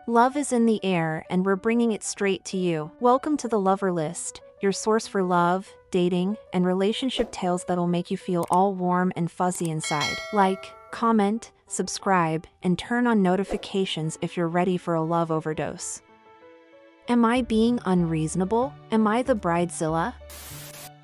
Love is in the air and we're bringing it straight to you. Welcome to the Lover List, your source for love, dating, and relationship tales that'll make you feel all warm and fuzzy inside. Like, comment, subscribe, and turn on notifications if you're ready for a love overdose. Am I being unreasonable? Am I the Bridezilla?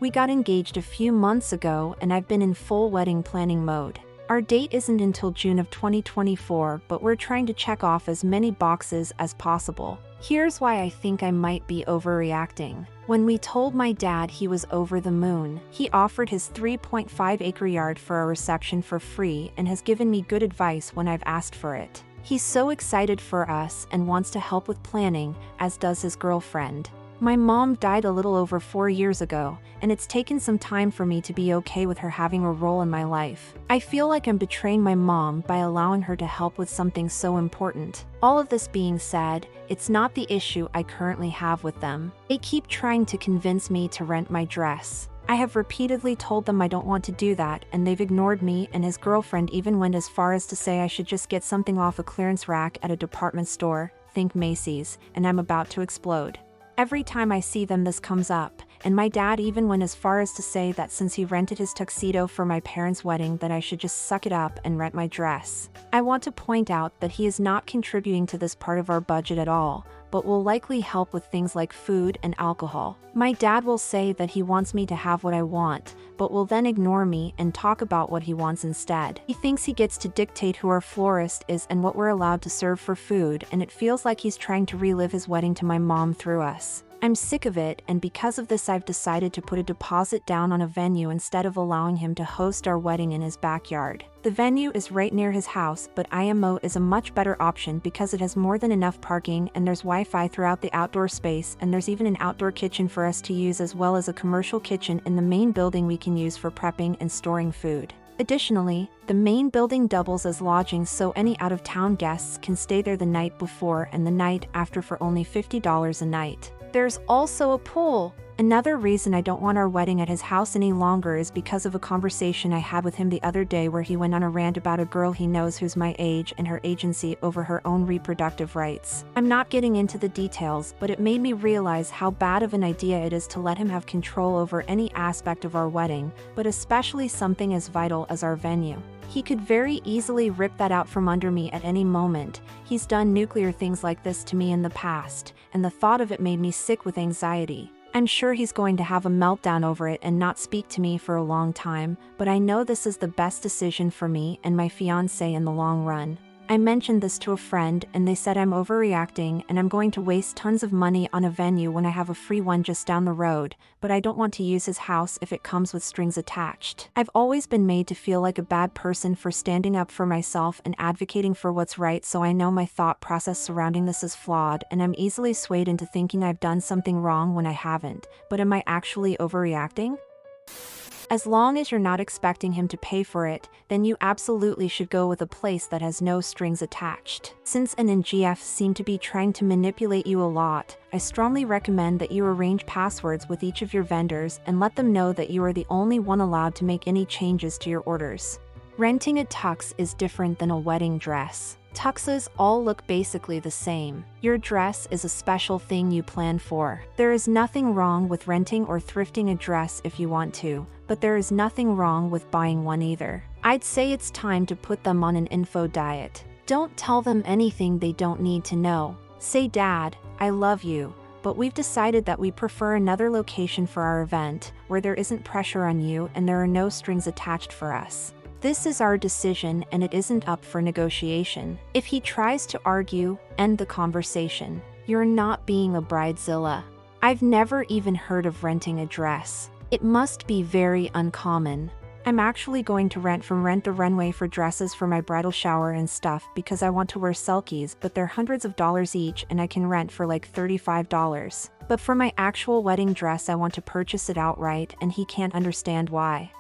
We got engaged a few months ago and I've been in full wedding planning mode. Our date isn't until June of 2024, but we're trying to check off as many boxes as possible. Here's why I think I might be overreacting. When we told my dad he was over the moon, he offered his 3.5-acre yard for a reception for free and has given me good advice when I've asked for it. He's so excited for us and wants to help with planning, as does his girlfriend. My mom died a little over 4 years ago, and it's taken some time for me to be okay with her having a role in my life. I feel like I'm betraying my mom by allowing her to help with something so important. All of this being said, it's not the issue I currently have with them. They keep trying to convince me to rent my dress. I have repeatedly told them I don't want to do that, and they've ignored me, and his girlfriend even went as far as to say I should just get something off a clearance rack at a department store, think Macy's, and I'm about to explode. Every time I see them this comes up, and my dad even went as far as to say that since he rented his tuxedo for my parents' wedding that I should just suck it up and rent my dress. I want to point out that he is not contributing to this part of our budget at all, but will likely help with things like food and alcohol. My dad will say that he wants me to have what I want, but will then ignore me and talk about what he wants instead. He thinks he gets to dictate who our florist is and what we're allowed to serve for food, and it feels like he's trying to relive his wedding to my mom through us. I'm sick of it, and because of this I've decided to put a deposit down on a venue instead of allowing him to host our wedding in his backyard. The venue is right near his house, but IMO is a much better option because it has more than enough parking and there's Wi-Fi throughout the outdoor space, and there's even an outdoor kitchen for us to use as well as a commercial kitchen in the main building we can use for prepping and storing food. Additionally, the main building doubles as lodging, so any out-of-town guests can stay there the night before and the night after for only $50 a night. There's also a pool. Another reason I don't want our wedding at his house any longer is because of a conversation I had with him the other day where he went on a rant about a girl he knows who's my age and her agency over her own reproductive rights. I'm not getting into the details, but it made me realize how bad of an idea it is to let him have control over any aspect of our wedding, but especially something as vital as our venue. He could very easily rip that out from under me at any moment. He's done nuclear things like this to me in the past, and the thought of it made me sick with anxiety. I'm sure he's going to have a meltdown over it and not speak to me for a long time, but I know this is the best decision for me and my fiancé in the long run. I mentioned this to a friend and they said I'm overreacting and I'm going to waste tons of money on a venue when I have a free one just down the road, but I don't want to use his house if it comes with strings attached. I've always been made to feel like a bad person for standing up for myself and advocating for what's right, so I know my thought process surrounding this is flawed and I'm easily swayed into thinking I've done something wrong when I haven't. But am I actually overreacting? As long as you're not expecting him to pay for it, then you absolutely should go with a place that has no strings attached. Since N and GF seem to be trying to manipulate you a lot, I strongly recommend that you arrange passwords with each of your vendors and let them know that you are the only one allowed to make any changes to your orders. Renting a tux is different than a wedding dress. Tuxes all look basically the same. Your dress is a special thing you plan for. There is nothing wrong with renting or thrifting a dress if you want to, but there is nothing wrong with buying one either. I'd say it's time to put them on an info diet. Don't tell them anything they don't need to know. Say, "Dad, I love you, but we've decided that we prefer another location for our event, where there isn't pressure on you and there are no strings attached for us. This is our decision and it isn't up for negotiation." If he tries to argue, end the conversation. You're not being a bridezilla. I've never even heard of renting a dress. It must be very uncommon. I'm actually going to rent from Rent the Runway for dresses for my bridal shower and stuff because I want to wear selkies, but they're hundreds of dollars each and I can rent for like $35. But for my actual wedding dress I want to purchase it outright and he can't understand why.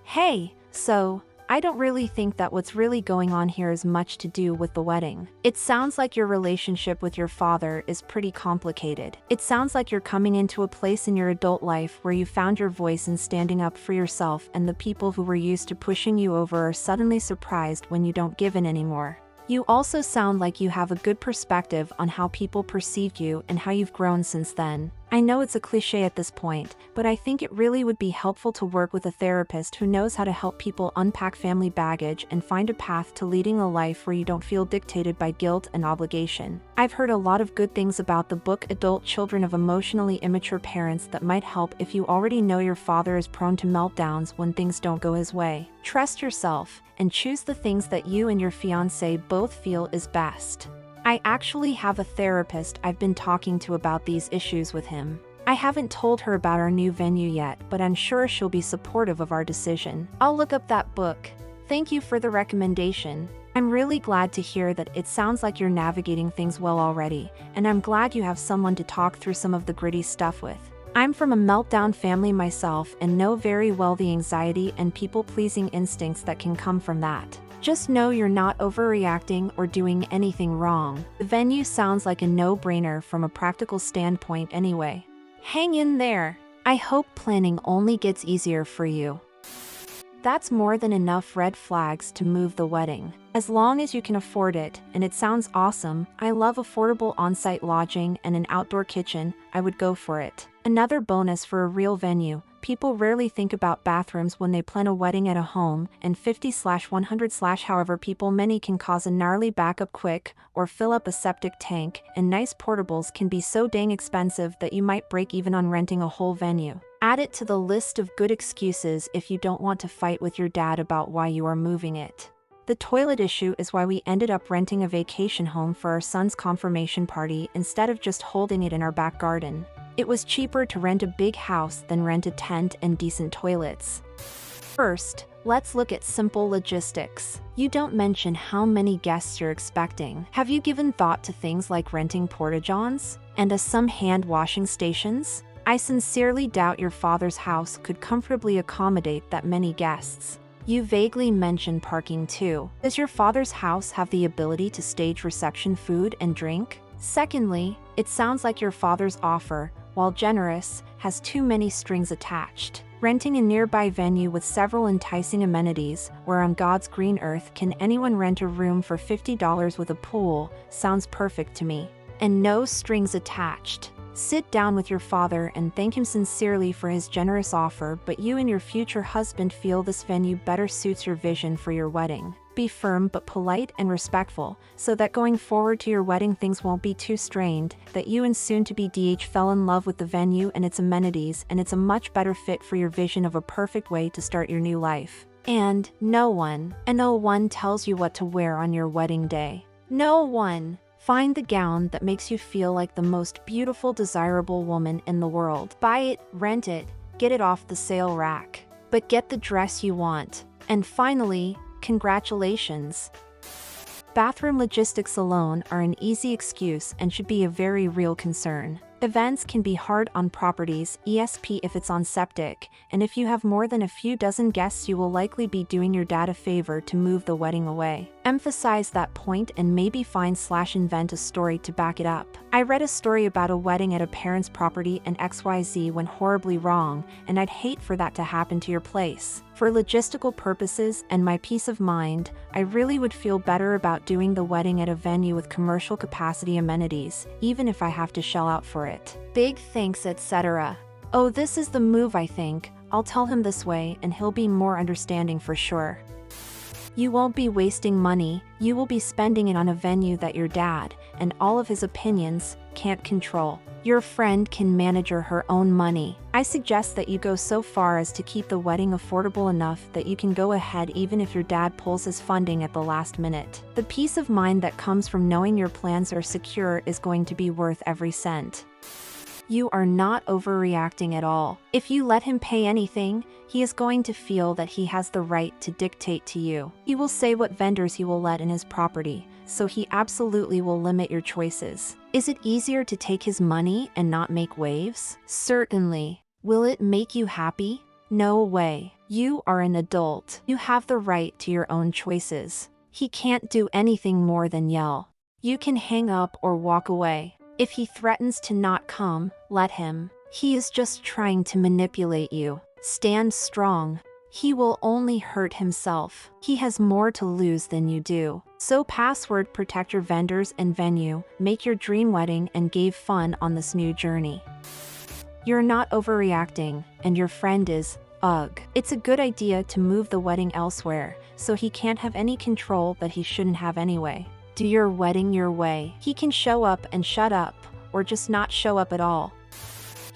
Hey! So, I don't really think that what's really going on here is much to do with the wedding. It sounds like your relationship with your father is pretty complicated. It sounds like you're coming into a place in your adult life where you found your voice in standing up for yourself, and the people who were used to pushing you over are suddenly surprised when you don't give in anymore. You also sound like you have a good perspective on how people perceived you and how you've grown since then. I know it's a cliche at this point, but I think it really would be helpful to work with a therapist who knows how to help people unpack family baggage and find a path to leading a life where you don't feel dictated by guilt and obligation. I've heard a lot of good things about the book Adult Children of Emotionally Immature Parents that might help if you already know your father is prone to meltdowns when things don't go his way. Trust yourself and choose the things that you and your fiancé both feel is best. I actually have a therapist I've been talking to about these issues with him. I haven't told her about our new venue yet, but I'm sure she'll be supportive of our decision. I'll look up that book. Thank you for the recommendation. I'm really glad to hear that it sounds like you're navigating things well already, and I'm glad you have someone to talk through some of the gritty stuff with. I'm from a meltdown family myself and know very well the anxiety and people-pleasing instincts that can come from that. Just know you're not overreacting or doing anything wrong. The venue sounds like a no-brainer from a practical standpoint anyway. Hang in there. I hope planning only gets easier for you. That's more than enough red flags to move the wedding. As long as you can afford it, and it sounds awesome, I love affordable on-site lodging and an outdoor kitchen, I would go for it. Another bonus for a real venue, people rarely think about bathrooms when they plan a wedding at a home, and 50/100/ however people many can cause a gnarly backup quick, or fill up a septic tank, and nice portables can be so dang expensive that you might break even on renting a whole venue. Add it to the list of good excuses if you don't want to fight with your dad about why you are moving it. The toilet issue is why we ended up renting a vacation home for our son's confirmation party instead of just holding it in our back garden. It was cheaper to rent a big house than rent a tent and decent toilets. First, let's look at simple logistics. You don't mention how many guests you're expecting. Have you given thought to things like renting porta-johns? And some hand washing stations? I sincerely doubt your father's house could comfortably accommodate that many guests. You vaguely mention parking too. Does your father's house have the ability to stage reception food and drink? Secondly, it sounds like your father's offer, while generous, has too many strings attached. Renting a nearby venue with several enticing amenities, where on God's green earth can anyone rent a room for $50 with a pool, sounds perfect to me. And no strings attached. Sit down with your father and thank him sincerely for his generous offer, but you and your future husband feel this venue better suits your vision for your wedding. Be firm but polite and respectful, so that going forward to your wedding things won't be too strained, that you and soon-to-be DH fell in love with the venue and its amenities, and it's a much better fit for your vision of a perfect way to start your new life. And no one tells you what to wear on your wedding day. No one. Find the gown that makes you feel like the most beautiful, desirable woman in the world. Buy it, rent it, get it off the sale rack. But get the dress you want. And finally, congratulations. Bathroom logistics alone are an easy excuse and should be a very real concern. Events can be hard on properties, ESP if it's on septic, and if you have more than a few dozen guests you will likely be doing your dad a favor to move the wedding away. Emphasize that point and maybe find/invent a story to back it up. I read a story about a wedding at a parent's property and XYZ went horribly wrong, and I'd hate for that to happen to your place. For logistical purposes and my peace of mind, I really would feel better about doing the wedding at a venue with commercial capacity amenities, even if I have to shell out for it. Big thanks, etc. Oh, this is the move, I think. I'll tell him this way and he'll be more understanding for sure. You won't be wasting money, you will be spending it on a venue that your dad, and all of his opinions, can't control. Your friend can manage her own money. I suggest that you go so far as to keep the wedding affordable enough that you can go ahead even if your dad pulls his funding at the last minute. The peace of mind that comes from knowing your plans are secure is going to be worth every cent. You are not overreacting at all. If you let him pay anything, he is going to feel that he has the right to dictate to you. He will say what vendors he will let in his property, so he absolutely will limit your choices. Is it easier to take his money and not make waves? Certainly. Will it make you happy? No way. You are an adult. You have the right to your own choices. He can't do anything more than yell. You can hang up or walk away. If he threatens to not come, let him. He is just trying to manipulate you. Stand strong. He will only hurt himself. He has more to lose than you do. So password protect your vendors and venue, make your dream wedding and gave fun on this new journey. You're not overreacting, and your friend is, ugh. It's a good idea to move the wedding elsewhere, so he can't have any control that he shouldn't have anyway. Do your wedding your way. He can show up and shut up, or just not show up at all.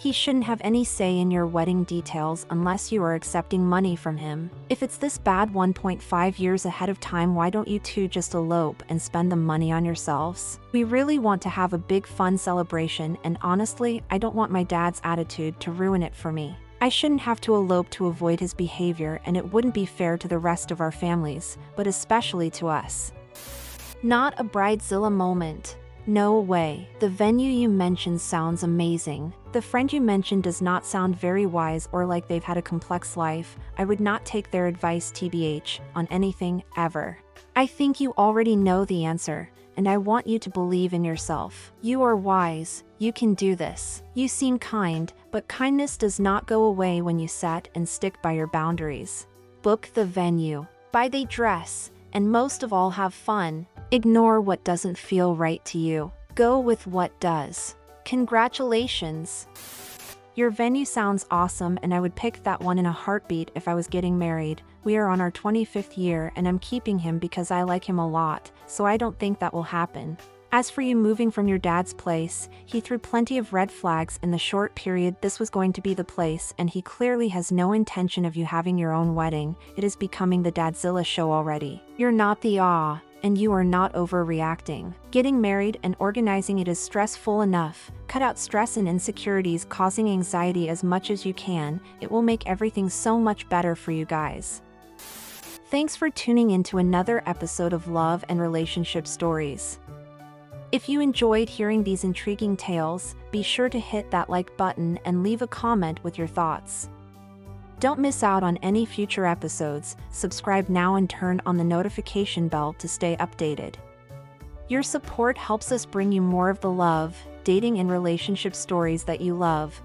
He shouldn't have any say in your wedding details unless you are accepting money from him. If it's this bad 1.5 years ahead of time, why don't you two just elope and spend the money on yourselves? We really want to have a big fun celebration, and honestly, I don't want my dad's attitude to ruin it for me. I shouldn't have to elope to avoid his behavior, and it wouldn't be fair to the rest of our families, but especially to us. Not a Bridezilla moment. No way. The venue you mentioned sounds amazing. The friend you mentioned does not sound very wise or like they've had a complex life. I would not take their advice TBH on anything ever. I think you already know the answer, and I want you to believe in yourself. You are wise. You can do this. You seem kind, but kindness does not go away when you set and stick by your boundaries. Book the venue. Buy the dress, and most of all, have fun. Ignore what doesn't feel right to you. Go with what does. Congratulations. Your venue sounds awesome, and I would pick that one in a heartbeat if I was getting married. We are on our 25th year, and I'm keeping him because I like him a lot, so I don't think that will happen. As for you moving from your dad's place, he threw plenty of red flags in the short period this was going to be the place, and he clearly has no intention of you having your own wedding. It is becoming the Dadzilla show already. You're not the awe, and you are not overreacting. Getting married and organizing it is stressful enough. Cut out stress and insecurities causing anxiety as much as you can. It will make everything so much better for you guys. Thanks for tuning in to another episode of Love and Relationship Stories. If you enjoyed hearing these intriguing tales, be sure to hit that like button and leave a comment with your thoughts. Don't miss out on any future episodes. Subscribe now and turn on the notification bell to stay updated. Your support helps us bring you more of the love, dating and relationship stories that you love.